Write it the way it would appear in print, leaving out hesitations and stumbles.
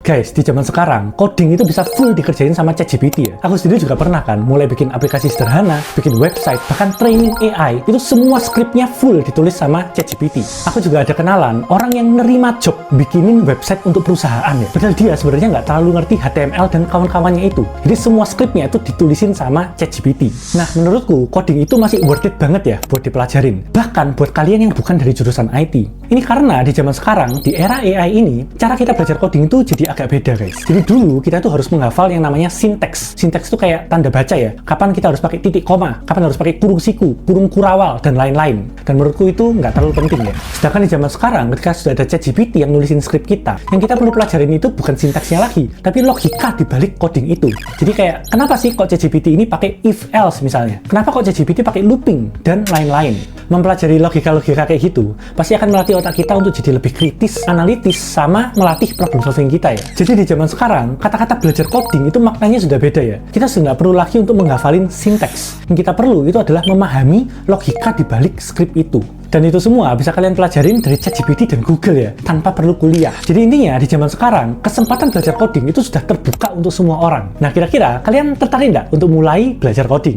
Guys, di zaman sekarang, coding itu bisa full dikerjain sama ChatGPT ya. Aku sendiri juga pernah kan, mulai bikin aplikasi sederhana, bikin website, bahkan training AI, itu semua skripnya full ditulis sama ChatGPT. Aku juga ada kenalan, orang yang nerima job bikinin website untuk perusahaan ya. Padahal dia sebenarnya nggak terlalu ngerti HTML dan kawan-kawannya itu. Jadi semua skripnya itu ditulisin sama ChatGPT. Nah, menurutku, coding itu masih worth it banget ya buat dipelajarin. Bahkan buat kalian yang bukan dari jurusan IT. Ini karena di zaman sekarang, di era AI ini, cara kita belajar coding itu jadi agak beda guys. Jadi dulu kita tuh harus menghafal yang namanya sinteks. Sinteks itu kayak tanda baca ya. Kapan kita harus pakai titik koma, kapan harus pakai kurung siku, kurung kurawal, dan lain-lain. Dan menurutku itu nggak terlalu penting ya. Sedangkan di zaman sekarang, ketika sudah ada ChatGPT yang nulisin skrip kita, yang kita perlu pelajarin itu bukan sinteksnya lagi, tapi logika di balik coding itu. Jadi kayak, kenapa sih kok ChatGPT ini pakai if else misalnya? Kenapa kok ChatGPT pakai looping, dan lain-lain? Mempelajari logika-logika kayak gitu, pasti akan melatih otak kita untuk jadi lebih kritis, analitis, sama melatih problem solving kita ya. Jadi di zaman sekarang, kata-kata belajar coding itu maknanya sudah beda ya. Kita sudah nggak perlu lagi untuk menghafalin sinteks. Yang kita perlu itu adalah memahami logika di balik skrip itu. Dan itu semua bisa kalian pelajarin dari ChatGPT dan Google ya, tanpa perlu kuliah. Jadi intinya, di zaman sekarang, kesempatan belajar coding itu sudah terbuka untuk semua orang. Nah, kira-kira kalian tertarik nggak untuk mulai belajar coding?